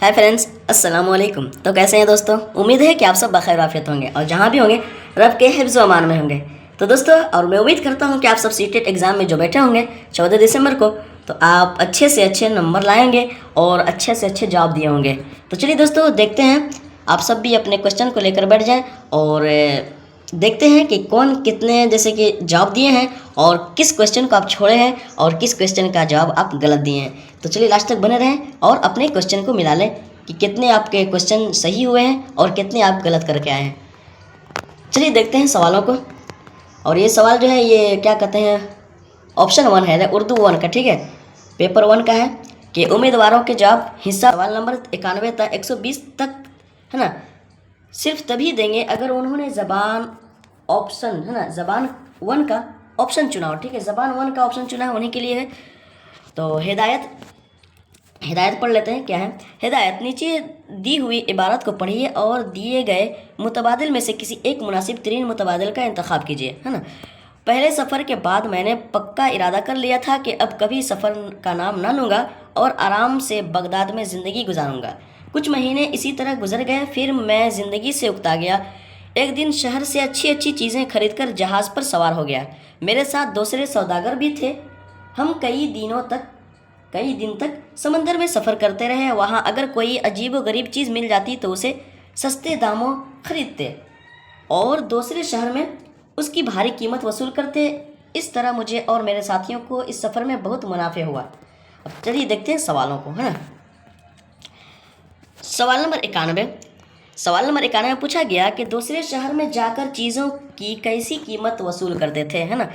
Hi friends, अस्सलाम वालेकुम। तो कैसे हैं दोस्तों? उम्मीद है कि आप सब बखैर आफियत होंगे और जहाँ भी होंगे रब के हिफ्ज़ व अमान में होंगे। तो दोस्तों, और मैं उम्मीद करता हूँ कि आप सब सीटेट एग्ज़ाम में जो बैठे होंगे 14 दिसंबर को, तो आप अच्छे से अच्छे नंबर लाएंगे और अच्छे से अच्छे जवाब दिए होंगे। तो चलिए दोस्तों, देखते हैं आप सब भी अपने क्वेश्चन को लेकर बैठ जाएँ और देखते हैं कि कौन कितने जैसे कि जवाब दिए हैं और किस क्वेश्चन को आप छोड़े हैं और किस क्वेश्चन का जवाब आप गलत दिए हैं। तो चलिए लास्ट तक बने रहें और अपने क्वेश्चन को मिला लें कि कितने आपके क्वेश्चन सही हुए हैं और कितने आप गलत करके आए हैं। चलिए देखते हैं सवालों को। और ये सवाल जो है ये क्या कहते हैं, ऑप्शन 1 है उर्दू 1 का, ठीक है, पेपर 1 का है कि उम्मीदवारों के जवाब हिस्सा सवाल नंबर 91 तक 120 तक है ना, सिर्फ तभी देंगे अगर उन्होंने ज़बान ऑप्शन है ना, ज़बान 1 का ऑप्शन चुना हो। ठीक है, ज़बान 1 का ऑप्शन चुना है उन्हीं के लिए है। तो हिदायत पढ़ लेते हैं। क्या है हिदायत? नीचे दी हुई इबारत को पढ़िए और दिए गए मुतबादिल में से किसी एक मुनासिब तरीन मुतबादिल का इंतखाब कीजिए, है ना। पहले सफ़र के बाद मैंने पक्का इरादा कर लिया था कि अब कभी सफ़र का नाम ना लूँगा और आराम से बगदाद में ज़िंदगी गुजारूँगा। कुछ महीने इसी तरह गुजर गए, फिर मैं ज़िंदगी से उकता गया। एक दिन शहर से अच्छी अच्छी चीज़ें खरीद कर जहाज़ पर सवार हो गया। मेरे साथ दूसरे सौदागर भी थे। हम कई दिन तक समंदर में सफ़र करते रहे। वहाँ अगर कोई अजीब व गरीब चीज़ मिल जाती तो उसे सस्ते दामों खरीदते और दूसरे शहर में उसकी भारी कीमत वसूल करते। इस तरह मुझे और मेरे साथियों को इस सफ़र में बहुत मुनाफे हुआ। अब चलिए देखते हैं सवालों को, है ना। सवाल नंबर 91 पूछा गया कि दूसरे शहर में जाकर चीज़ों की कैसी कीमत वसूल करते थे, है ना।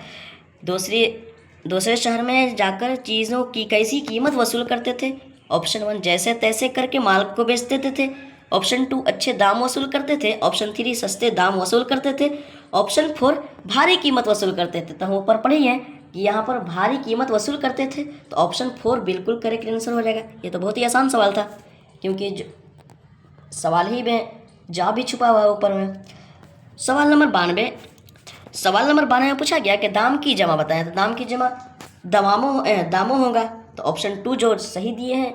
दूसरे शहर में जाकर चीज़ों की कैसी कीमत वसूल करते थे। ऑप्शन 1 जैसे तैसे करके माल को बेच देते थे। ऑप्शन 2 अच्छे दाम वसूल करते थे। ऑप्शन 3 सस्ते दाम वसूल करते थे। ऑप्शन 4 भारी कीमत वसूल करते थे। तो हम ऊपर पढ़े हैं कि यहाँ पर भारी कीमत वसूल करते थे, तो ऑप्शन 4 बिल्कुल करेक्ट आंसर हो जाएगा। ये तो बहुत ही आसान सवाल था क्योंकि सवाल ही में जवाब भी छुपा हुआ है ऊपर में। सवाल नंबर 92 में पूछा गया कि दाम की जमा बताएं। तो दाम की जमा दामों होगा। तो ऑप्शन 2 जो सही दिए हैं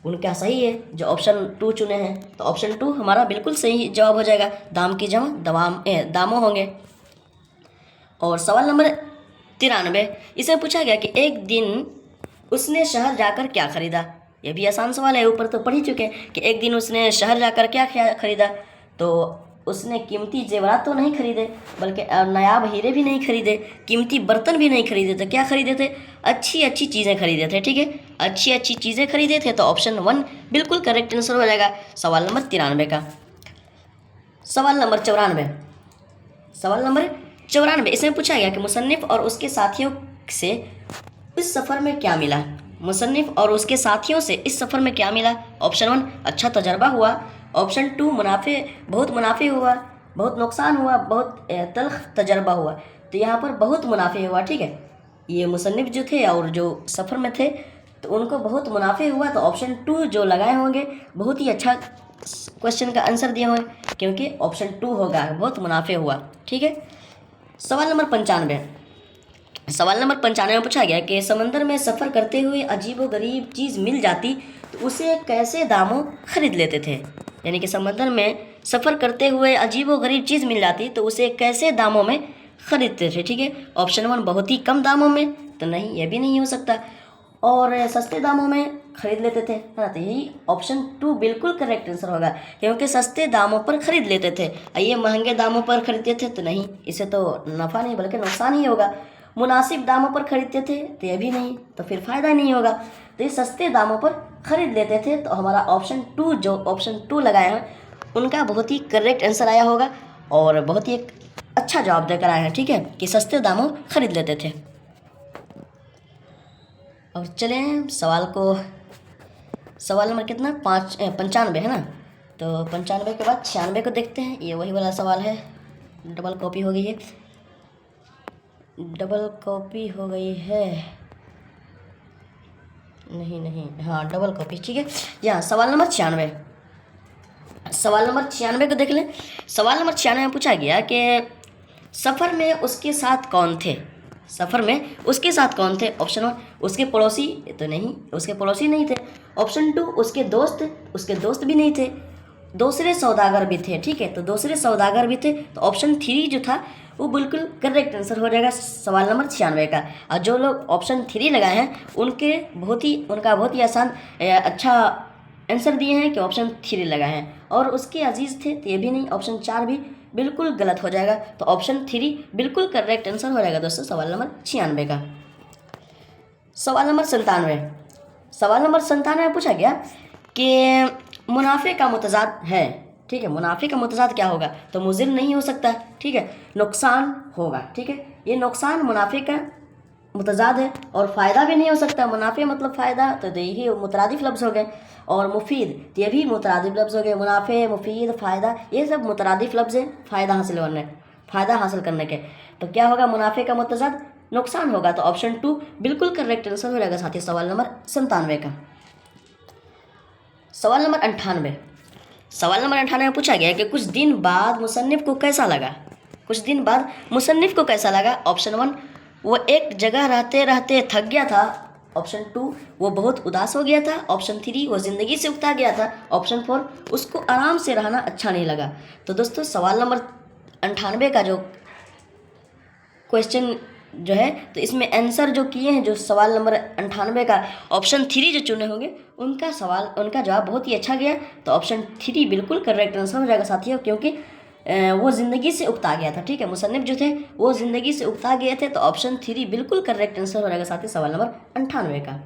उनका सही है, जो ऑप्शन 2 चुने हैं, तो ऑप्शन 2 हमारा बिल्कुल सही जवाब हो जाएगा। दाम की जमा दामों होंगे। और सवाल नंबर 93 इसमें पूछा गया कि एक दिन उसने शहर जाकर क्या खरीदा। यह भी आसान सवाल है, ऊपर तो पढ़ ही चुके हैं कि एक दिन उसने शहर जाकर क्या खरीदा। तो उसने कीमती जेवरात तो नहीं खरीदे, बल्कि नायाब हीरे भी नहीं खरीदे, कीमती बर्तन भी नहीं खरीदे। तो क्या खरीदे थे? अच्छी अच्छी चीज़ें खरीदे थे। ठीक है, अच्छी अच्छी चीज़ें खरीदे थे। तो ऑप्शन 1 बिल्कुल करेक्ट आंसर हो जाएगा सवाल नंबर 93 का। सवाल नंबर 94 इसमें पूछा गया कि मुसन्निफ़ और उसके साथियों से इस सफ़र में क्या मिला। मुसन्निफ़ और उसके साथियों से इस सफ़र में क्या मिला। ऑप्शन 1 अच्छा तजर्बा हुआ। ऑप्शन 2 बहुत मुनाफे हुआ, बहुत नुकसान हुआ, बहुत तल्ख तजर्बा हुआ। तो यहाँ पर बहुत मुनाफे हुआ। ठीक है, ये मुसन्निफ़ जो थे और जो सफ़र में थे तो उनको बहुत मुनाफे हुआ। तो ऑप्शन 2 जो लगाए होंगे बहुत ही अच्छा क्वेश्चन का आंसर दिए होंगे क्योंकि ऑप्शन 2 होगा, बहुत मुनाफे हुआ। ठीक है। सवाल नंबर 95 में पूछा गया कि समंदर में सफ़र करते हुए अजीब व गरीब चीज़ मिल जाती तो उसे कैसे दामों खरीद लेते थे। यानी कि समंदर में सफ़र करते हुए अजीब व गरीब चीज़ मिल जाती तो उसे कैसे दामों में खरीदते थे। ठीक है, ऑप्शन 1 बहुत ही कम दामों में, तो नहीं, यह भी नहीं हो सकता। और सस्ते दामों में खरीद लेते थे, है ना। तो यही ऑप्शन 2 बिल्कुल करेक्ट आंसर होगा क्योंकि सस्ते दामों पर खरीद लेते थे। ये महंगे दामों पर खरीदते थे तो नहीं, इसे तो नफ़ा नहीं बल्कि नुकसान ही होगा। मुनासिब दामों पर खरीदते थे तो यह भी नहीं, तो फिर फ़ायदा नहीं होगा। तो ये सस्ते दामों पर खरीद लेते थे। तो हमारा ऑप्शन 2 जो ऑप्शन 2 लगाए हैं उनका बहुत ही करेक्ट आंसर आया होगा और बहुत ही एक अच्छा जवाब देकर आए हैं। ठीक है, कि सस्ते दामों खरीद लेते थे। अब चलें सवाल नंबर कितना 95 है ना। तो 95 के बाद 96 को देखते हैं। ये वही वाला सवाल है, डबल कॉपी हो गई है, नहीं, हाँ डबल कॉपी। ठीक है, यहाँ सवाल नंबर 96 को देख लें। सवाल नंबर 96 में पूछा गया कि सफ़र में उसके साथ कौन थे। ऑप्शन 1 उसके पड़ोसी, तो नहीं, उसके पड़ोसी नहीं थे। ऑप्शन 2 उसके दोस्त भी नहीं थे, दूसरे सौदागर भी थे, ठीक है। तो दूसरे सौदागर भी थे, तो ऑप्शन 3 जो था वो बिल्कुल करेक्ट आंसर हो जाएगा सवाल नंबर 96 का। और जो लोग ऑप्शन 3 लगाए हैं उनका बहुत ही आसान अच्छा आंसर दिए हैं कि ऑप्शन 3 लगाए हैं, और उसके अजीज़ थे तो ये भी नहीं, ऑप्शन 4 भी बिल्कुल गलत हो जाएगा। तो ऑप्शन 3 बिल्कुल करेक्ट आंसर हो जाएगा दोस्तों सवाल नंबर 96 का। सवाल नंबर 97 में पूछा गया कि मुनाफे का मुतजाद है, ठीक है। मुनाफे का मुतजाद क्या होगा? तो मुज़िर नहीं हो सकता, ठीक है, नुकसान होगा, ठीक है। ये नुकसान मुनाफे का मुतजाद है, और फ़ायदा भी नहीं हो सकता। मुनाफे मतलब फ़ायदा, तो यही मुतरादिफ लफ्ज़ हो गए। और मुफीद, तो ये भी मुतरादिफ लफ्ज़ हो गए। मुनाफे, मुफीद, फ़ायदा, ये सब मुतरादिफ लफ्ज़ हैं फ़ायदा हासिल करने के। तो क्या होगा? मुनाफे का मुतजाद नुकसान होगा। तो ऑप्शन 2 बिल्कुल करेक्ट आंसर हो जाएगा साथी सवाल नंबर 97 का। सवाल नंबर 98 में पूछा गया कि कुछ दिन बाद मुसन्निफ़ को कैसा लगा? ऑप्शन 1 वो एक जगह रहते रहते थक गया था। ऑप्शन 2 वो बहुत उदास हो गया था। ऑप्शन 3 वो ज़िंदगी से उकता गया था। ऑप्शन 4 उसको आराम से रहना अच्छा नहीं लगा। तो दोस्तों सवाल नंबर 98 का जो क्वेश्चन जो है, तो इसमें आंसर जो किए हैं, जो सवाल नंबर 98 का ऑप्शन 3 जो चुने होंगे उनका जवाब बहुत ही अच्छा गया। तो ऑप्शन 3 बिल्कुल करेक्ट आंसर हो जाएगा साथियों, क्योंकि वो ज़िंदगी से उकता गया था, ठीक है। मुसन्निफ़ जो थे वो ज़िंदगी से उकता गए थे। तो ऑप्शन 3 बिल्कुल करेक्ट आंसर हो जाएगा साथियों सवाल नंबर 98 का।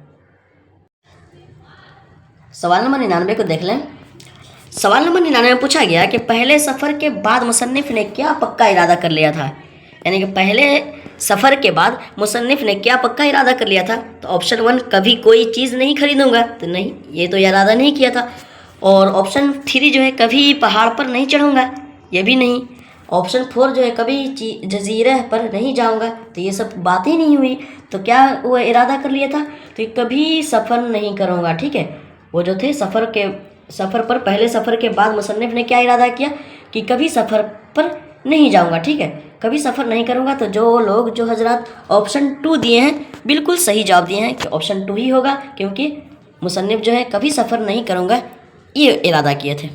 सवाल नंबर 99 को देख लें। सवाल नंबर 99 में पूछा गया कि पहले सफ़र के बाद मुसन्निफ़ ने क्या पक्का इरादा कर लिया था? यानी कि पहले सफ़र के बाद मुसन्निफ़ ने क्या पक्का इरादा कर लिया था? तो ऑप्शन 1 कभी कोई चीज़ नहीं खरीदूंगा, तो नहीं, ये तो इरादा नहीं किया था। और ऑप्शन 3 जो है कभी पहाड़ पर नहीं चढ़ूँगा, ये भी नहीं। ऑप्शन 4 जो है कभी जजीरे पर नहीं जाऊँगा, तो ये सब बातें ही नहीं हुई। तो क्या वो इरादा कर लिया था? तो ये कभी सफ़र नहीं करूँगा, ठीक है। वो जो थे पहले सफ़र के बाद मुसन्निफ़ ने क्या इरादा किया कि कभी सफ़र पर नहीं जाऊँगा, ठीक है, कभी सफ़र नहीं करूँगा। तो जो हजरात ऑप्शन 2 दिए हैं बिल्कुल सही जवाब दिए हैं कि ऑप्शन 2 ही होगा, क्योंकि मुसन्निफ़ जो है कभी सफ़र नहीं करूँगा ये इरादा किए थे।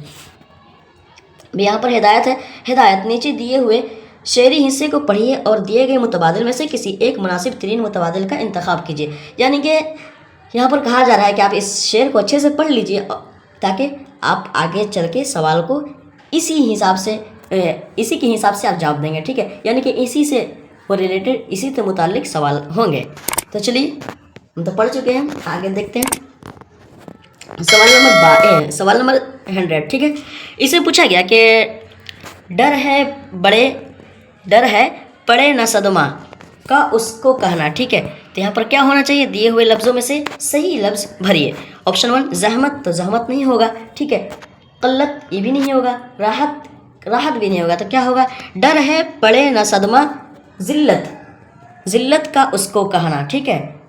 यहाँ पर हिदायत है। हिदायत नीचे दिए हुए शेरी हिस्से को पढ़िए और दिए गए मुतबादिल में से किसी एक मुनासिब तरीन मुतबादिल का इंतखाब कीजिए। यानी कि यहाँ पर कहा जा रहा है कि आप इस शेर को अच्छे से पढ़ लीजिए, ताकि आप आगे चल के सवाल को इसी के हिसाब से आप जवाब देंगे, ठीक है। यानी कि इसी से मुताल्लिक सवाल होंगे। तो चलिए, हम तो पढ़ चुके हैं, आगे देखते हैं। सवाल नंबर 100, ठीक है। इसमें पूछा गया कि डर है पड़े न सदमा का उसको कहना, ठीक है। तो यहाँ पर क्या होना चाहिए? दिए हुए लफ्ज़ों में से सही लफ्ज़ भरिए। ऑप्शन 1 जहमत, तो जहमत नहीं होगा, ठीक है। क़ल्लत, ये भी नहीं होगा। राहत भी नहीं होगा। तो क्या होगा? डर है पड़े न सदमा, ज़िल्लत का उसको कहना, ठीक है।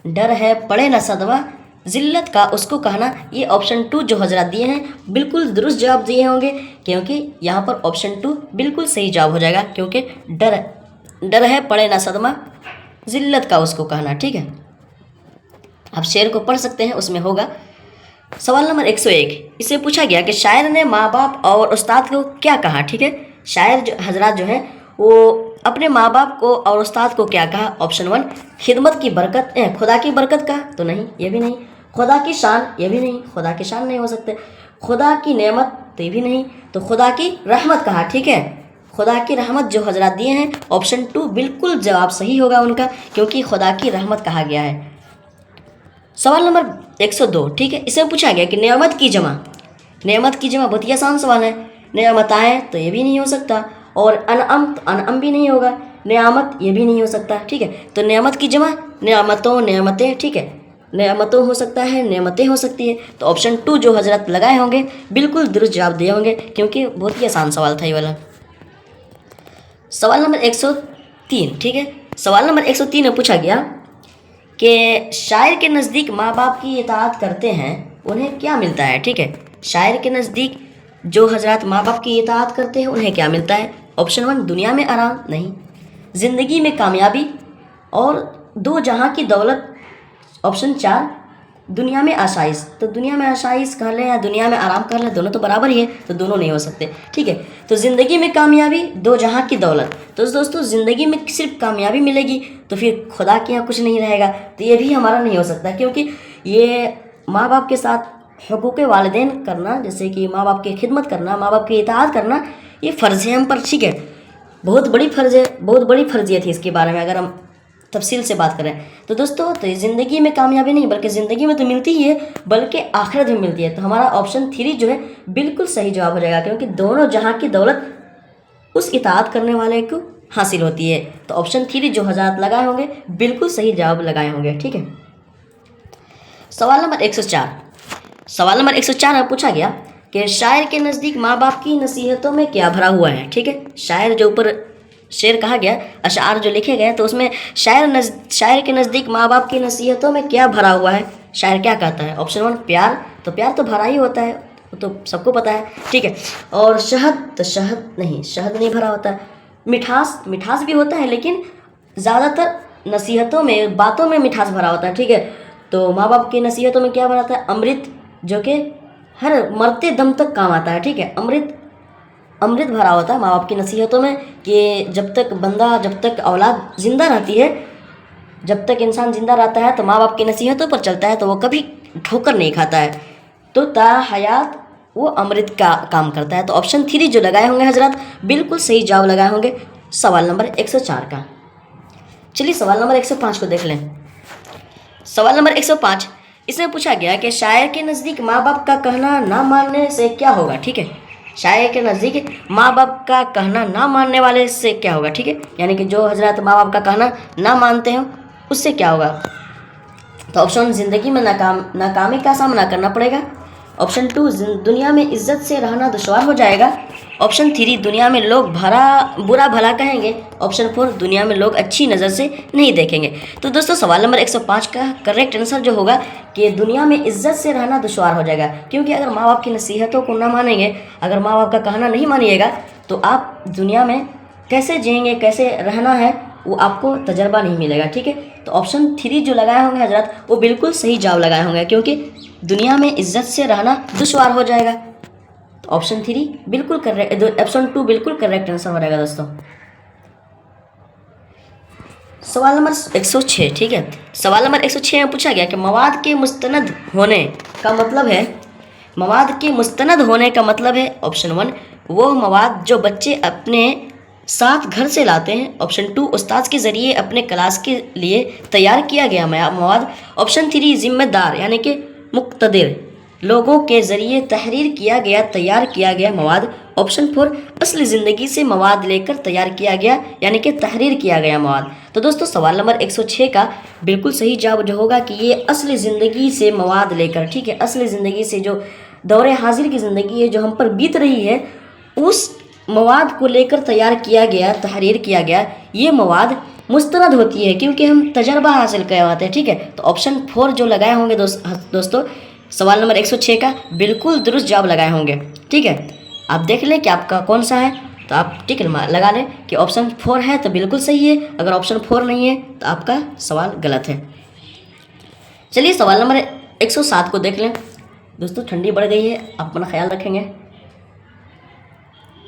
डर है पड़े न सदमा, ज़िल्लत का उसको कहना। ये ऑप्शन 2 जो हजरात दिए हैं बिल्कुल दुरुस्त जवाब दिए होंगे, क्योंकि यहाँ पर ऑप्शन 2 बिल्कुल सही जवाब हो जाएगा, क्योंकि डर है पड़े ना सदमा, ज़िल्लत का उसको कहना, ठीक है। आप शेर को पढ़ सकते हैं, उसमें होगा। सवाल नंबर 101, इससे पूछा गया कि शायर ने माँ बाप और उस्ताद को क्या कहा, ठीक है। शायर हजरात जो हैं वो अपने माँ बाप को और उस्ताद को क्या कहा? ऑप्शन 1 खिदमत की बरकत, खुदा की बरकत कहा, तो नहीं, ये भी नहीं। खुदा की शान, ये भी नहीं, खुदा की शान नहीं हो सकते। खुदा की नेमत, तो ये भी नहीं। तो खुदा की रहमत कहा, ठीक है। खुदा की रहमत जो हजरात दिए हैं ऑप्शन 2 बिल्कुल जवाब सही होगा उनका, क्योंकि खुदा की रहमत कहा गया है। सवाल नंबर 102, ठीक है। इसमें पूछा गया कि नेमत की जमा बहुत ही आसान सवाल है। नेमताएँ, तो ये भी नहीं हो सकता। और अनअम, तो अनअम भी नहीं होगा। नेमत, ये भी नहीं हो सकता, ठीक है। तो नेमत की जमा नेमतों, नेमतें, ठीक है। नेमतों हो सकता है, नेमतें हो सकती है। तो ऑप्शन 2 जो हजरत लगाए होंगे बिल्कुल दुरुस्त जवाब दिए होंगे, क्योंकि बहुत ही आसान सवाल था ये वाला। सवाल नंबर 103, ठीक है। सवाल नंबर 103 में पूछा गया कि शायर के नज़दीक माँ बाप की इताअत करते हैं उन्हें क्या मिलता है, ठीक है। शायर के नज़दीक जो हजरत माँ बाप की इताअत करते हैं उन्हें क्या मिलता है? ऑप्शन 1 दुनिया में आराम, नहीं। ज़िंदगी में कामयाबी और 2 जहां की दौलत। ऑप्शन 4 दुनिया में आसाइश, तो दुनिया में आसाइश कह लें या दुनिया में आराम कर लें, दोनों तो बराबर ही है, तो दोनों नहीं हो सकते। ठीक है, तो ज़िंदगी में कामयाबी दो जहां की दौलत, तो दोस्तों ज़िंदगी में सिर्फ कामयाबी मिलेगी तो फिर खुदा के यहाँ कुछ नहीं रहेगा, तो ये भी हमारा नहीं हो सकता, क्योंकि ये माँ बाप के साथ हुकूक़ वालिदैन करना, जैसे कि माँ बाप की खिदमत करना, माँ बाप की इताअत करना, ये फ़र्ज़ है हम पर। ठीक है, बहुत बड़ी फ़र्ज़ है, बहुत बड़ी फ़र्जियत है इसके बारे में अगर हम तफसील से बात करें तो दोस्तों। तो ज़िंदगी में कामयाबी नहीं बल्कि ज़िंदगी में तो मिलती ही है बल्कि आखिरत में मिलती है, तो हमारा ऑप्शन 3 जो है बिल्कुल सही जवाब हो जाएगा, क्योंकि दोनों जहां की दौलत उस इताअत करने वाले को हासिल होती है। तो ऑप्शन 3 जो हज़रात लगाए होंगे बिल्कुल सही जवाब लगाए होंगे। ठीक है, सवाल नंबर 104। सवाल नंबर 104 में पूछा गया कि शायर के नज़दीक माँ बाप की नसीहतों में क्या भरा हुआ है। ठीक है, शायर जो ऊपर शेर कहा गया, अशार जो लिखे गए, तो उसमें शायर के नज़दीक माँ बाप की नसीहतों में क्या भरा हुआ है, शायर क्या कहता है। ऑप्शन 1 प्यार, तो प्यार तो भरा ही होता है, वो तो सबको पता है। ठीक है, और शहद, तो शहद नहीं भरा होता है। मिठास भी होता है, लेकिन ज़्यादातर नसीहतों में, बातों में मिठास भरा होता है। ठीक है, तो माँ बाप की नसीहतों में क्या भरा होता है, अमृत, जो कि हर मरते दम तक काम आता है। ठीक है, अमृत भरा होता है माँ बाप की नसीहतों में, कि जब तक औलाद ज़िंदा रहती है, जब तक इंसान ज़िंदा रहता है तो माँ बाप की नसीहतों पर चलता है, तो वो कभी ठोकर नहीं खाता है, तो ता हयात वो अमृत का काम करता है। तो ऑप्शन 3 जो लगाए होंगे हजरत बिल्कुल सही जवाब लगाए होंगे सवाल नंबर 104 का। चलिए सवाल नंबर 105 को देख लें। सवाल नंबर 105, इसमें पूछा गया कि शायर के नज़दीक माँ बाप का कहना ना मानने से क्या होगा। ठीक है, शायर के नज़दीक माँ बाप का कहना ना मानने वाले से क्या होगा। ठीक है, यानी कि जो हजरत माँ बाप का कहना ना मानते हो उससे क्या होगा। तो ऑप्शन ज़िंदगी में नाकामी का सामना करना पड़ेगा। ऑप्शन 2 दुनिया में इज्जत से रहना दुश्वार हो जाएगा। ऑप्शन 3 दुनिया में लोग बुरा भला कहेंगे। ऑप्शन 4 दुनिया में लोग अच्छी नज़र से नहीं देखेंगे। तो दोस्तों सवाल नंबर 105 का करेक्ट आंसर जो होगा कि दुनिया में इज्जत से रहना दुश्वार हो जाएगा, क्योंकि अगर माँ बाप की नसीहतों को ना मानेंगे, अगर माँ बाप का कहना नहीं मानिएगा, तो आप दुनिया में कैसे जिएंगे, कैसे रहना है, वो आपको तजर्बा नहीं मिलेगा। ठीक है, तो ऑप्शन 3 जो लगाए होंगे हजरत वो बिल्कुल सही जवाब लगाए होंगे, क्योंकि दुनिया में इज्जत से रहना दुश्वार हो जाएगा। तो ऑप्शन 3 बिल्कुल करेक्ट, ऑप्शन 2 बिल्कुल करेक्ट आंसर हो जाएगा दोस्तों। सवाल नंबर 106। ठीक है, सवाल नंबर 106 में पूछा गया कि मवाद के मुस्तनद होने का मतलब है, मवाद के मुस्तनद होने का मतलब है। ऑप्शन 1 वो मवाद जो बच्चे अपने साथ घर से लाते हैं। ऑप्शन 2 उस्ताद के ज़रिए अपने क्लास के लिए तैयार किया गया मवाद। ऑप्शन 3 जिम्मेदार यानी कि मुक्तदिर लोगों के ज़रिए तैयार किया गया मवाद। ऑप्शन 4 असली ज़िंदगी से मवाद लेकर तैयार किया गया यानी कि तहरीर किया गया मवाद। तो दोस्तों सवाल नंबर 106 का बिल्कुल सही जवाब जो होगा कि ये असली ज़िंदगी से मवाद लेकर, ठीक है, असली ज़िंदगी से जो दौरे हाजिर की ज़िंदगी है जो हम पर बीत रही है, उस मवाद को लेकर तैयार किया गया, तहरीर किया गया ये मवाद मुस्तरद होती है, क्योंकि हम तजर्बा हासिल करवाते हैं। ठीक है, तो ऑप्शन 4 जो लगाए होंगे दोस्तों सवाल नंबर 106 का बिल्कुल दुरुस्त जवाब लगाए होंगे। ठीक है, आप देख लें कि आपका कौन सा है, तो आप टिक लगा लें कि ऑप्शन 4 है तो बिल्कुल सही है, अगर ऑप्शन 4 नहीं है तो आपका सवाल गलत है। चलिए सवाल नंबर 107 को देख लें। दोस्तों ठंडी बढ़ गई है, आप अपना ख्याल रखेंगे,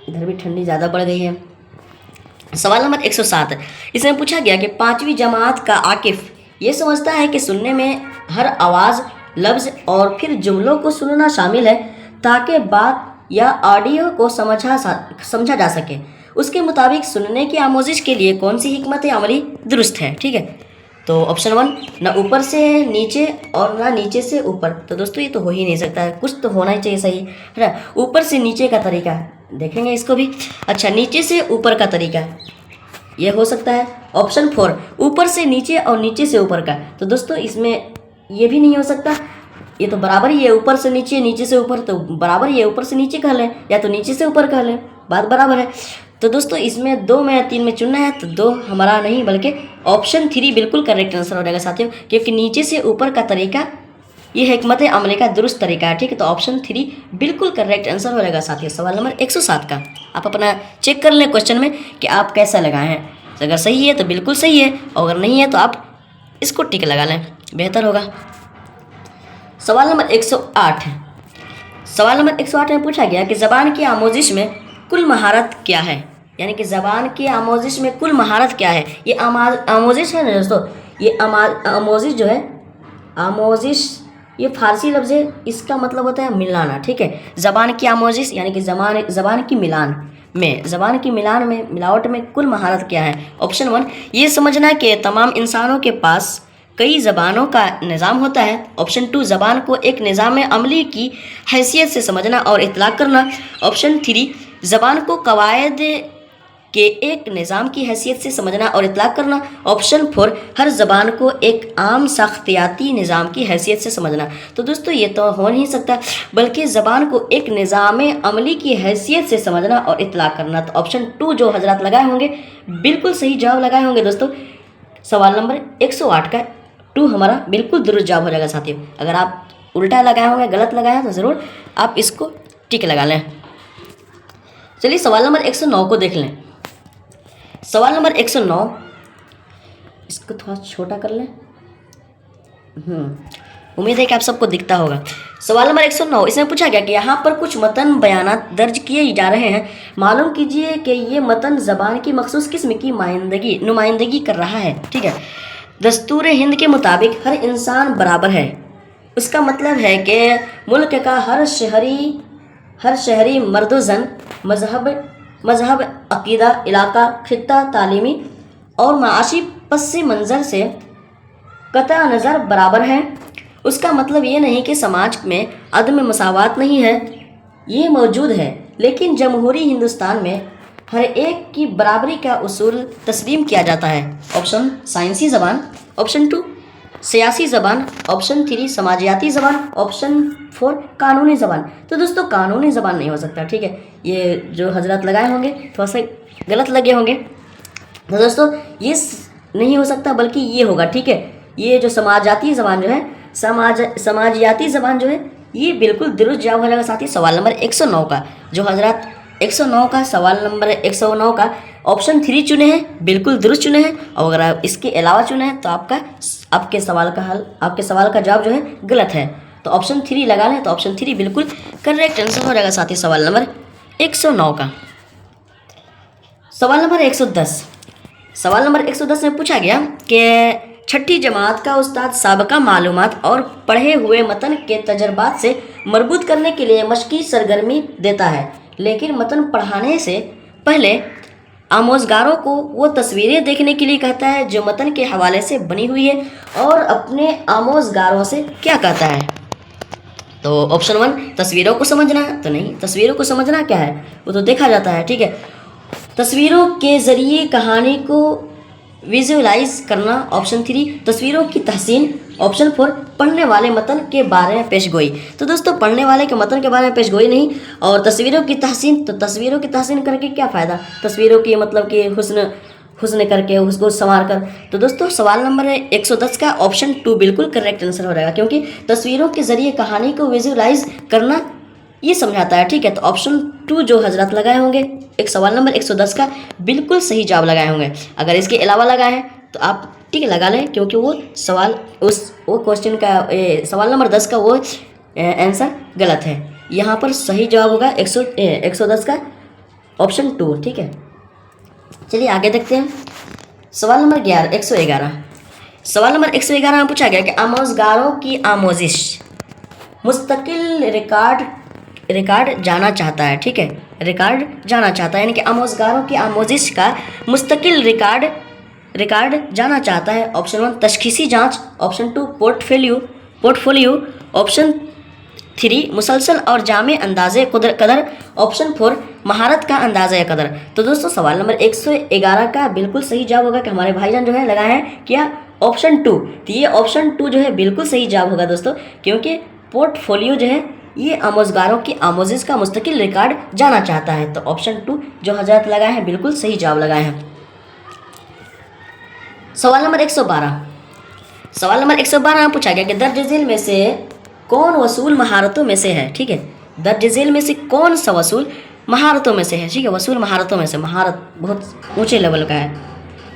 इधर भी ठंडी ज़्यादा बढ़ गई है। सवाल नंबर 107 इसमें पूछा गया कि 5वीं जमात का आकिफ ये समझता है कि सुनने में हर आवाज़, लफ्ज़ और फिर जुमलों को सुनना शामिल है ताकि बात या ऑडियो को समझा जा सके। उसके मुताबिक सुनने की आमोजिश के लिए कौन सी हिकमत अमली दुरुस्त है। ठीक है, तो ऑप्शन 1 ना ऊपर से नीचे और ना नीचे से ऊपर। तो दोस्तों ये तो हो ही नहीं सकता है, कुछ तो होना ही चाहिए सही, है ना। ऊपर से नीचे का तरीका देखेंगे इसको भी। अच्छा, नीचे से ऊपर का तरीका ये हो सकता है। ऑप्शन 4 ऊपर से नीचे और नीचे से ऊपर का। तो दोस्तों इसमें ये भी नहीं हो सकता, ये तो बराबर ही है, ऊपर से नीचे, नीचे से ऊपर तो बराबर ही है, ऊपर से नीचे कह लें या तो नीचे से ऊपर कह लें, बात बराबर है। तो दोस्तों इसमें 2 में या 3 में चुनना है, तो 2 हमारा नहीं बल्कि ऑप्शन 3 बिल्कुल करेक्ट आंसर हो जाएगा साथियों, क्योंकि नीचे से ऊपर का तरीका ये हिकमत अमली का दुरुस्त तरीका है। ठीक है, तो ऑप्शन 3 बिल्कुल करेक्ट आंसर हो जाएगा साथियों सवाल नंबर 107 का। आप अपना चेक कर लें क्वेश्चन में कि आप कैसा लगाए हैं, अगर सही है तो बिल्कुल सही है, और अगर नहीं है तो आप इसको टिक लगा लें, बेहतर होगा। सवाल नंबर 108 है। सवाल नंबर 108 में पूछा गया कि ज़बान की आमोजिश में कुल महारत क्या है, यानी कि ज़बान की आमोजिश में कुल महारत क्या है। ये आमोजिश है ना दोस्तों, ये आमोजिश जो है, आमोजिश ये फारसी लफ्ज़ है, इसका मतलब होता है मिलाना, ठीक है। ज़बान की आमोजिश यानी कि ज़बान की मिलान में मिलावट में कुल महारत क्या है। ऑप्शन 1 ये समझना कि तमाम इंसानों के पास कई ज़बानों का निज़ाम होता है। ऑप्शन 2 ज़बान को एक निज़ाम अमली की हैसियत से समझना और इतलाक़ करना। ऑप्शन 3 ज़बान को कवायद के एक निज़ाम की हैसियत से समझना और इतलाक़ करना। ऑप्शन 4 हर ज़बान को एक आम साख्तियाती निज़ाम की हैसियत से समझना। तो दोस्तों ये तो हो नहीं सकता, बल्कि ज़बान को एक निज़ाम अमली की हैसियत से समझना और इतलाक़ करना। तो ऑप्शन 2 जो हजरात लगाए होंगे बिल्कुल सही जवाब लगाए होंगे दोस्तों। सवाल नंबर 108 का 2 हमारा बिल्कुल दुरुस्त जवाब हो जाएगा साथियों। अगर आप उल्टा लगाए होंगे, गलत लगाए हैं, तो ज़रूर आप इसको टिक लगा लें। चलिए सवाल नंबर 109 को देख लें। सवाल नंबर 109, इसको थोड़ा छोटा कर लें, उम्मीद है कि आप सबको दिखता होगा। सवाल नंबर 109 इसमें पूछा गया कि यहाँ पर कुछ मतन बयानात दर्ज किए जा रहे हैं, मालूम कीजिए कि ये मतन ज़बान की मखसूस किस्म की नुमाइंदगी कर रहा है, ठीक है। दस्तूर हिंद के मुताबिक हर इंसान बराबर है। उसका मतलब है कि मुल्क का हर शहरी मर्द ज़न, मज़हब, अक़ीदा, इलाका, खित्ता, तालीमी और माशी पस मंज़र से कतई नज़र बराबर है। उसका मतलब ये नहीं कि समाज में अदम मसावात नहीं है, ये मौजूद है, लेकिन जमहूरी हिंदुस्तान में हर एक की बराबरी का उसूल तस्लीम किया जाता है। ऑप्शन साइंसी ज़बान, ऑप्शन 2 सियासी ज़बान, ऑप्शन 3 समाजियाती ज़बान, ऑप्शन 4 कानूनी ज़बान। तो दोस्तों कानूनी ज़बान नहीं हो सकता, ठीक है। ये जो हजरत लगाए होंगे थोड़ा सा गलत लगे होंगे, तो दोस्तों ये नहीं हो सकता, बल्कि ये होगा, ठीक है। ये जो समाजियाती ज़बान जो है, समाजियाती ज़बान जो है, ये बिल्कुल दुरुस्त जवाब हो जाएगा साथी। सवाल नंबर 109 का जो हजरत 109 का सवाल नंबर 109 का ऑप्शन 3 चुने हैं, बिल्कुल दुरुस्त चुने हैं। और अगर आप इसके अलावा चुने हैं तो आपके सवाल का जवाब जो है गलत है। तो ऑप्शन 3 लगा लें, तो ऑप्शन 3 बिल्कुल करेक्ट आंसर हो जाएगा साथी सवाल नंबर 109 का। सवाल नंबर 110, सवाल नंबर 110 में पूछा गया कि छठी जमात का उस्ताद साबका मालूमात और पढ़े हुए मतन के तजर्बात से मरबूत करने के लिए मशक़ी सरगर्मी देता है, लेकिन मतन पढ़ाने से पहले आमोज़गारों को वो तस्वीरें देखने के लिए कहता है जो मतन के हवाले से बनी हुई है, और अपने आमोज़गारों से क्या कहता है। तो ऑप्शन 1 तस्वीरों को समझना, तो नहीं, तस्वीरों को समझना क्या है, वो तो देखा जाता है, ठीक है। तस्वीरों के ज़रिए कहानी को विजुअलाइज करना, ऑप्शन 3 तस्वीरों की तहसीन, ऑप्शन 4 पढ़ने वाले मतन के बारे में पेशगोई। तो दोस्तों पढ़ने वाले के मतन के बारे में पेशगोई नहीं, और तस्वीरों की तहसीन, तो तस्वीरों की तहसीन करके क्या फ़ायदा, तस्वीरों की मतलब कि हुस्न करके उसको संवार कर। तो दोस्तों सवाल नंबर 110 का ऑप्शन 2 बिल्कुल करेक्ट आंसर हो जाएगा, क्योंकि तस्वीरों के ज़रिए कहानी को विजुअलाइज करना ये समझाता है, ठीक है। तो ऑप्शन 2 जो हजरत लगाए होंगे एक सवाल नंबर 110 का बिल्कुल सही जवाब लगाए होंगे। अगर इसके अलावा लगाए हैं तो आप ठीक लगा लें, क्योंकि वो क्वेश्चन का सवाल नंबर 10 का वो आंसर गलत है। यहाँ पर सही जवाब होगा 110 का ऑप्शन 2, ठीक है। चलिए आगे देखते हैं। सवाल नंबर 111, सवाल नंबर 111 में पूछा गया कि आमोज़गारों की आमोजिश मुस्तकिल रिकॉर्ड जाना चाहता है, ठीक है। रिकॉर्ड जाना चाहता है, यानी कि आमोज़गारों की आमोजिश का मुस्तकिल रिकॉर्ड जाना चाहता है। ऑप्शन 1 तशख़ीसी जांच, ऑप्शन 2 पोर्टफोलियो, ऑप्शन 3 मुसलसल और जामे अंदाज़े कदर, ऑप्शन 4 महारत का अंदाज़ा कदर। तो दोस्तों सवाल नंबर 111 का बिल्कुल सही जवाब होगा कि हमारे भाईजान जो है लगाए हैं क्या, ऑप्शन 2। तो ये ऑप्शन 2 जो है बिल्कुल सही जवाब होगा दोस्तों, क्योंकि पोर्टफोलियो जो है ये आमोज़गारों की आमोजिश का मुस्तकिल रिकॉर्ड जाना चाहता है। तो ऑप्शन 2 जो हजरत लगाए हैं बिल्कुल सही जवाब लगाए हैं। सवाल नंबर 112, सवाल नंबर 112 में पूछा गया कि दर्ज झेल में से कौन वसूल महारतों में से है, ठीक है। दर्ज झेल में से कौन सा वसूल महारतों में से है, ठीक है। वसूल महारतों में से, महारत बहुत ऊंचे लेवल का है।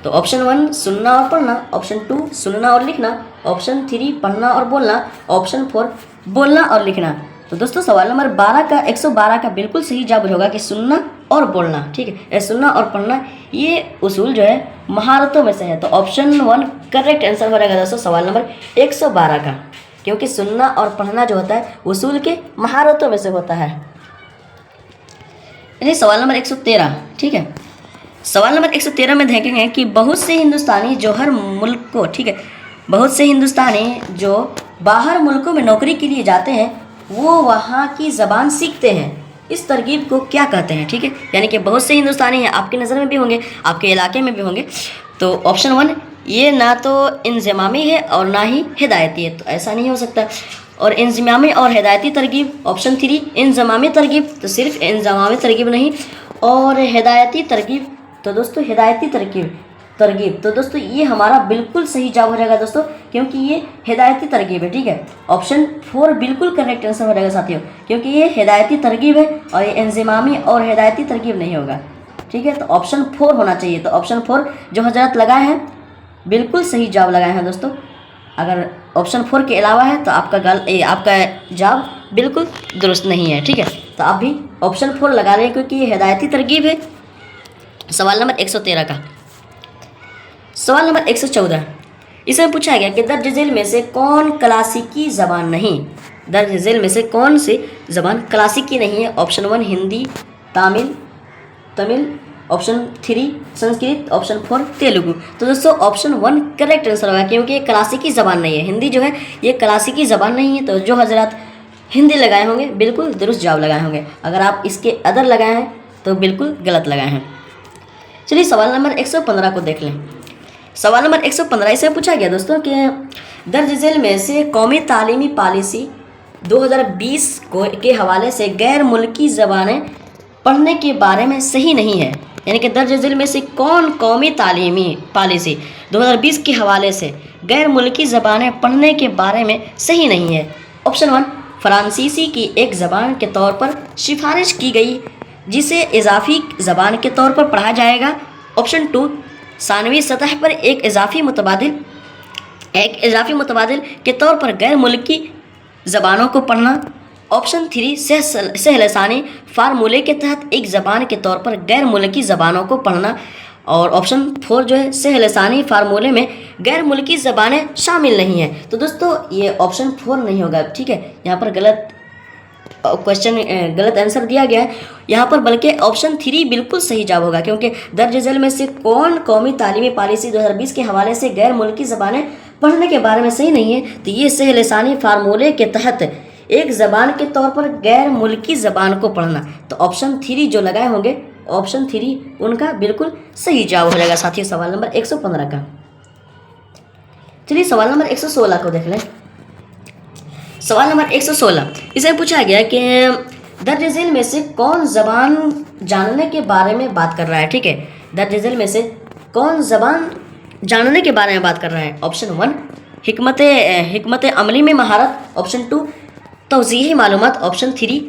तो ऑप्शन 1 सुनना और पढ़ना, ऑप्शन 2 सुनना और लिखना, ऑप्शन 3 पढ़ना और बोलना, ऑप्शन 4 बोलना और लिखना। तो दोस्तों सवाल नंबर 12 का 112 का बिल्कुल सही जवाब होगा कि सुनना और बोलना। ठीक है, ये सुनना और पढ़ना ये उसूल जो है महारतों में से है। तो ऑप्शन 1 करेक्ट आंसर हो जाएगा दोस्तों सवाल नंबर 112 का, क्योंकि सुनना और पढ़ना जो होता है उसूल के महारतों में से होता है। यानी सवाल नंबर 113। ठीक है, सवाल नंबर 113 में देखेंगे कि बहुत से हिंदुस्तानी जो हर मुल्क को, ठीक है, बहुत से हिंदुस्तानी जो बाहर मुल्कों में नौकरी के लिए जाते हैं वो वहाँ की ज़बान सीखते हैं, इस तरकीब को क्या कहते हैं। ठीक है, यानी कि बहुत से हिंदुस्तानी हैं, आपकी नज़र में भी होंगे, आपके इलाके में भी होंगे। तो ऑप्शन 1 ये ना तो इंज़मामी है और ना ही हिदायती है, तो ऐसा नहीं हो सकता। और इंज़मामी और हिदायती तरकीब ऑप्शन 3 इंज़मामी तरकीब, तो सिर्फ इंज़मामी तरकीब नहीं और हिदायती तरकीब, तो दोस्तों हिदायती तरकीब तो दोस्तों ये हमारा बिल्कुल सही जवाब हो जाएगा दोस्तों, क्योंकि ये हिदायती तरकीब है। ठीक है, ऑप्शन 4 बिल्कुल करेक्ट आंसर हो जाएगा साथियों, क्योंकि ये हिदायती तरकीब है और ये इंज़मामी और हिदायती तरकीब नहीं होगा। ठीक है, तो ऑप्शन 4 होना चाहिए। तो ऑप्शन 4 जो हजरत लगाए हैं बिल्कुल सही जवाब लगाए हैं दोस्तों। अगर ऑप्शन 4 के अलावा है तो आपका जवाब बिल्कुल दुरुस्त नहीं है। ठीक है, तो आप भी ऑप्शन 4 लगा रहे हैं क्योंकि ये हिदायती तरकीब है। सवाल नंबर 113 का सवाल नंबर 114, इसमें पूछा गया कि दर्ज झेल में से कौन क्लासिकी ज़बान नहीं। दर्ज झेल में से कौन सी ज़बान क्लासिकी नहीं है। Option 1 Hindi, Tamil, option 3 Sanskrit, option 4 Telugu. तो दोस्तों ऑप्शन 1 करेक्ट आंसर होगा, क्योंकि ये क्लासिकी ज़बान नहीं है। हिंदी जो है ये क्लासिकी ज़बान नहीं है। तो जो हजरत हिंदी लगाए होंगे बिल्कुल दुरुस्त जवाब लगाए होंगे। अगर आप इसके अदर लगाए हैं तो बिल्कुल गलत लगाए हैं। चलिए सवाल नंबर 115 को देख लें। सवाल नंबर 115 इसे पूछा गया दोस्तों कि दर्ज झेल में से कौमी तालीमी पॉलिसी 2020 के हवाले से गैर मुल्की ज़बानें पढ़ने के बारे में सही नहीं है। यानी कि दर्ज झेल में से कौन कौमी तालीमी पॉलिसी 2020 के हवाले से गैर मुल्की ज़बानें पढ़ने के बारे में सही नहीं है। ऑप्शन 1 फ्रांसीसी की एक ज़बान के तौर पर सिफारिश की गई जिसे इजाफी ज़बान के तौर पर पढ़ा जाएगा। ऑप्शन 2 सानवी सतह पर एक इजाफी मुतबादिल के तौर पर गैर मुल्की ज़बानों को पढ़ना। ऑप्शन 3 सहलसानी फार्मूले के तहत एक ज़बान के तौर पर गैर मुल्की ज़बानों को पढ़ना। और ऑप्शन 4 जो है सहलसानी फार्मूले में गैर मुल्की ज़बानें शामिल नहीं हैं। तो दोस्तों ये ऑप्शन 4 नहीं होगा। ठीक है, यहाँ पर गलत आंसर दिया गया है यहाँ पर, बल्कि ऑप्शन 3 बिल्कुल सही जवाब होगा, क्योंकि दर्ज झेल में से कौन कौमी तालीमी पॉलिसी 2020 के हवाले से गैर मुल्की ज़बानें पढ़ने के बारे में सही नहीं है। तो ये सहलसानी फार्मूले के तहत एक ज़बान के तौर पर गैर मुल्की ज़बान को पढ़ना। तो ऑप्शन 3 जो लगाए होंगे ऑप्शन 3 उनका बिल्कुल सही जवाब हो जाएगा साथियों सवाल नंबर 115 का। चलिए सवाल नंबर 116 को देख लें। सवाल नंबर 116 इसमें पूछा गया कि दर्ज झेल में से कौन ज़बान जानने के बारे में बात कर रहा है। ठीक है, दर्ज झेल में से कौन ज़बान जानने के बारे में बात कर रहा है। ऑप्शन 1 हिकमत अमली में महारत, ऑप्शन 2 तौज़ीही मालूमात, ऑप्शन 3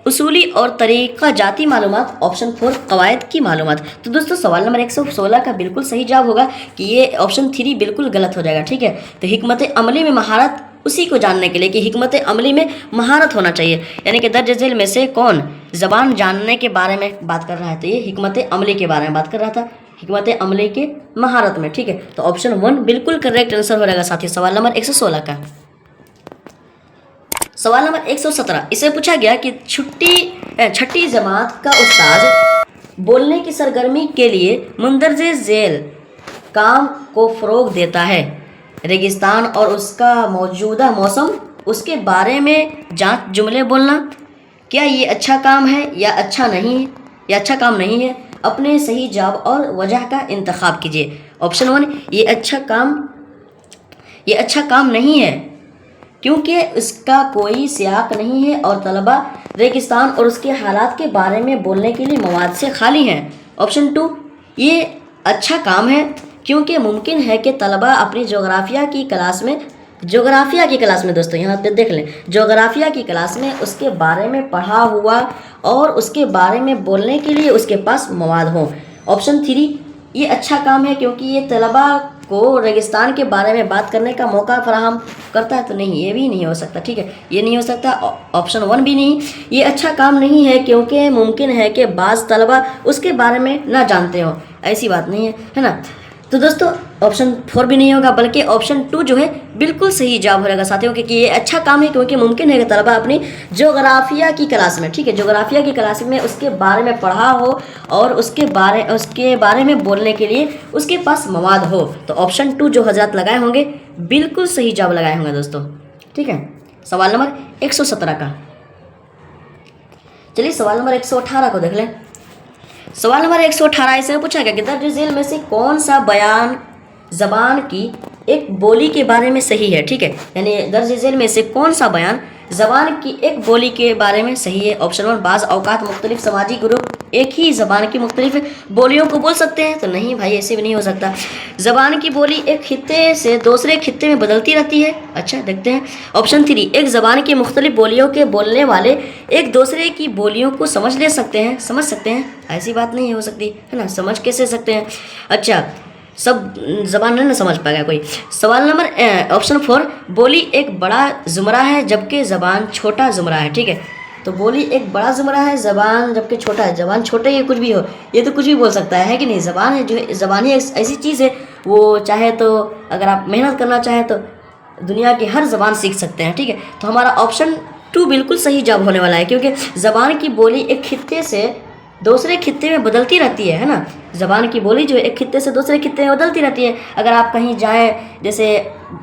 उसूली और तरीक़ा जाती मालूमात, ऑप्शन 4 कवायद की मालूमात। तो दोस्तों सवाल नंबर 116 का बिल्कुल सही जवाब होगा कि ये ऑप्शन 3 बिल्कुल गलत हो जाएगा। ठीक है, तो हिकमत अमली में महारत उसी को जानने के लिए कि हिकमत अमली में महारत होना चाहिए, यानी कि दर्ज झेल में से कौन ज़बान जानने के बारे में बात कर रहा है। तो ये हिकमत अमली के बारे में बात कर रहा था, हिकमत अमली के महारत में। ठीक है, तो ऑप्शन 1 बिल्कुल करेक्ट आंसर हो जाएगा साथियों सवाल नंबर 116 का। सवाल नंबर 117 इसे पूछा गया कि छठी जमात का उस्ताद बोलने की सरगर्मी के लिए मुंदरजे झेल काम को फ़रोग देता है। रेगिस्तान और उसका मौजूदा मौसम, उसके बारे में जांच जुमले बोलना। क्या ये अच्छा काम है या अच्छा काम नहीं है। अपने सही जवाब और वजह का इंतखाब कीजिए। ऑप्शन 1 ये अच्छा काम नहीं है क्योंकि इसका कोई सियाक नहीं है और तलबा रेगिस्तान और उसके हालात के बारे में बोलने के लिए मवाद से खाली हैं। ऑप्शन 2 ये अच्छा काम है क्योंकि मुमकिन है कि तलबा अपनी जोग्राफिया की क्लास में दोस्तों यहाँ पे देख लें, जोग्राफिया की क्लास में उसके बारे में पढ़ा हुआ और उसके बारे में बोलने के लिए उसके पास मवाद हो। ऑप्शन 3 ये अच्छा काम है क्योंकि ये तलबा को रेगिस्तान के बारे में बात करने का मौका फराहम करता है? तो नहीं, ये भी नहीं हो सकता। ठीक है, ये नहीं हो सकता। ऑप्शन 1 भी नहीं। ये अच्छा काम नहीं है क्योंकि मुमकिन है कि बाज़ तलबा उसके बारे में ना जानते हो। ऐसी बात नहीं है ना। तो दोस्तों ऑप्शन 4 भी नहीं होगा, बल्कि ऑप्शन 2 जो है बिल्कुल सही जवाब हो जाएगा साथियों, क्योंकि ये अच्छा काम है क्योंकि मुमकिन है कि तलबा अपनी जोग्राफिया की क्लास में, ठीक है, जोग्राफिया की क्लास में उसके बारे में पढ़ा हो और उसके बारे में बोलने के लिए उसके पास मवाद हो। तो ऑप्शन 2 जो हजरत लगाए होंगे बिल्कुल सही जवाब लगाए होंगे दोस्तों। ठीक है, सवाल नंबर 117 का। चलिए सवाल नंबर 118 को देख लें। सवाल नंबर 118 इसमें पूछा गया कि दर्ज झेल में से कौन सा बयान ज़बान की एक बोली के बारे में सही है? ठीक है, यानी दर्ज झेल में से कौन सा बयान ज़बान की एक बोली के बारे में सही है? ऑप्शन 1, बाज़ औकात मुख्तलिफ समाजी ग्रुप एक ही ज़बान की मुख्तलिफ बोलियों को बोल सकते हैं। तो नहीं भाई, ऐसे भी नहीं हो सकता। ज़बान की बोली एक खित्ते से दूसरे खित्ते में बदलती रहती है। अच्छा, देखते हैं। ऑप्शन 3, एक ज़बान की मुख्तलिफ बोलियों के बोलने वाले एक दूसरे की बोलियों को समझ सकते हैं। ऐसी बात नहीं हो सकती है ना, समझ कैसे सकते हैं? अच्छा, सब ज़बान नहीं ना समझ पाएगा कोई। सवाल नंबर ऑप्शन 4, बोली एक बड़ा ज़ुमरा है जबकि ज़बान छोटा ज़ुमरा है। ठीक है, तो बोली एक बड़ा ज़ुमरा है, ज़बान जबकि छोटा है। ज़बान छोटे ये कुछ भी हो, ये तो कुछ भी बोल सकता है कि नहीं? ज़बान है, जो ज़बान ही ऐसी चीज़ है, वो चाहे तो अगर आप मेहनत करना चाहें तो दुनिया की हर ज़बान सीख सकते हैं। ठीक है, तो हमारा ऑप्शन 2 बिल्कुल सही जवाब होने वाला है, क्योंकि ज़बान की बोली एक खित्ते से दूसरे खित्ते में बदलती रहती है ना। ज़बान की बोली जो है एक खित्ते से दूसरे खित्ते में बदलती रहती है। अगर आप कहीं जाएं, जैसे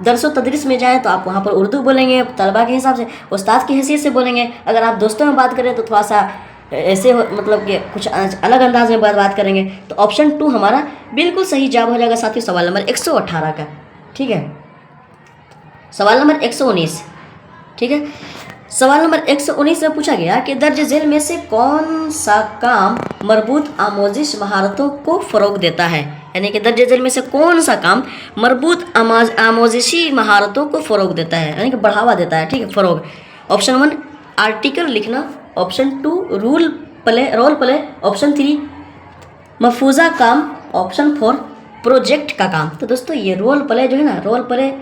दरसो तदरीस में जाएं, तो आप वहाँ पर उर्दू बोलेंगे तलबा के हिसाब से, उस्ताद की हैसियत से बोलेंगे। अगर आप दोस्तों में बात करें तो थोड़ा सा ऐसे मतलब कि कुछ अलग अंदाज में बात करेंगे। तो ऑप्शन 2 हमारा बिल्कुल सही जवाब हो जाएगा साथियों, सवाल नंबर 118 का। ठीक है, सवाल नंबर 119। ठीक है, सवाल नंबर 119 में पूछा गया कि दर्ज झेल में से कौन सा काम मरबूत आमोजिश महारतों को फ़रोग देता है? यानी कि दर्ज झेल में से कौन सा काम मरबूत आमोजिशी महारतों को फ़रोग देता है, यानी कि बढ़ावा देता है। ठीक है, फ़रोग। ऑप्शन 1, आर्टिकल लिखना। Option 2, role play. ऑप्शन 3, महफूजा काम। ऑप्शन 4, प्रोजेक्ट का काम। तो दोस्तों ये रोल प्ले जो है ना, रोल प्ले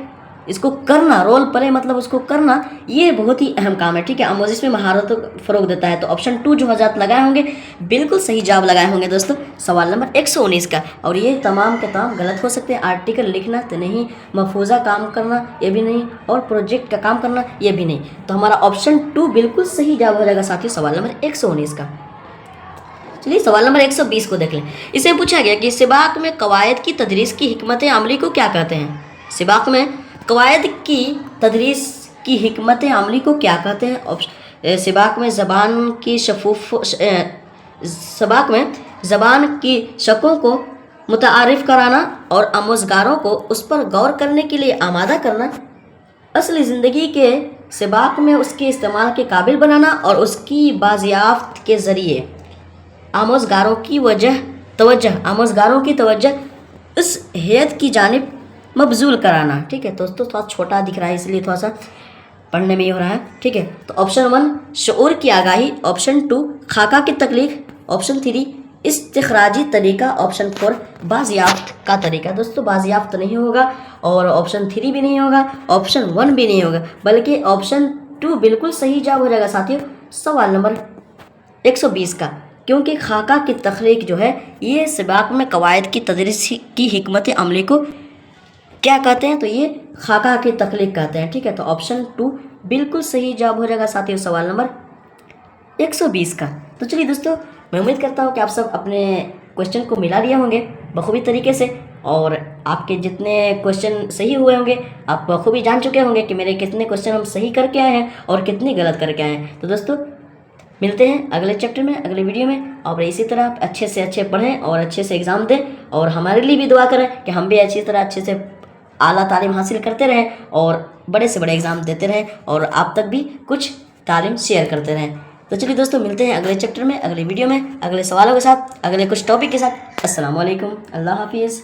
इसको करना, रोल प्ले मतलब उसको करना, ये बहुत ही अहम काम है। ठीक है, आमोजिश में महारतों को फ़रोग देता है। तो ऑप्शन 2 जो हजरत लगाए होंगे बिल्कुल सही जवाब लगाए होंगे दोस्तों, सवाल नंबर 119 का। और ये तमाम के तमाम गलत हो सकते हैं। आर्टिकल लिखना तो नहीं, महफूजा काम करना ये भी नहीं, और प्रोजेक्ट का काम करना ये भी नहीं। तो हमारा ऑप्शन 2 बिल्कुल सही जवाब हो जाएगा साथियों, सवाल नंबर 119 का। चलिए सवाल नंबर 120 को देख लें। इसे पूछा गया कि सिबाक में कवायद की तदरीस की हिकमत अमली को क्या कहते हैं? सिबाक में कवायद की तदरीस की हिकमत अमली को क्या कहते हैं? सिबाक में ज़बान की शकों को मुतारिफ़ कराना और आमोज़गारों को उस पर गौर करने के लिए आमादा करना, असली ज़िंदगी के सिबाक में उसके इस्तेमाल के काबिल बनाना और उसकी बाज़ियाफ़त के ज़रिए आमोज़गारों की तवज्जह उस हैत की जानिब मबजूल कराना। ठीक है, दोस्तों थोड़ा छोटा दिख रहा है इसलिए थोड़ा सा पढ़ने में ही हो रहा है। ठीक है, तो ऑप्शन 1, शऊर की आगाही। ऑप्शन 2, खाका की तकलीफ। ऑप्शन 3, इस्तिखराजी तरीका। ऑप्शन 4, बाज़ियाफ़त का तरीका। दोस्तों बाज़ियाफ़त तो नहीं होगा, और ऑप्शन 3 भी नहीं होगा, ऑप्शन 1 भी नहीं होगा, बल्कि ऑप्शन 2 बिल्कुल सही जवाब हो जाएगा साथियों, सवाल नंबर 120 का। क्योंकि खाका की तख्लीक जो है ये सिबाक में कवायद की तदरीस की हिकमत अमली को क्या कहते हैं? तो ये खाका की तख्लीक कहते हैं। ठीक है, तो ऑप्शन 2 बिल्कुल सही जवाब हो जाएगा साथियों, सवाल नंबर 120 का। तो चलिए दोस्तों, मैं उम्मीद करता हूँ कि आप सब अपने क्वेश्चन को मिला लिए होंगे बखूबी तरीके से, और आपके जितने क्वेश्चन सही हुए होंगे आप बखूबी जान चुके होंगे कि मेरे कितने क्वेश्चन हम सही करके आए हैं और कितने गलत करके आए हैं। तो दोस्तों मिलते हैं अगले चैप्टर में, अगले वीडियो में। और इसी तरह आप अच्छे से अच्छे पढ़ें और अच्छे से एग्ज़ाम दें, और हमारे लिए भी दुआ करें कि हम भी अच्छी तरह अच्छे से आला तालीम हासिल करते रहें और बड़े से बड़े एग्ज़ाम देते रहें, और आप तक भी कुछ तालीम शेयर करते रहें। तो चलिए दोस्तों मिलते हैं अगले चैप्टर में, अगले वीडियो में, अगले सवालों के साथ, अगले कुछ टॉपिक के साथ। अस्सलाम वालेकुम, अल्लाह हाफिज़।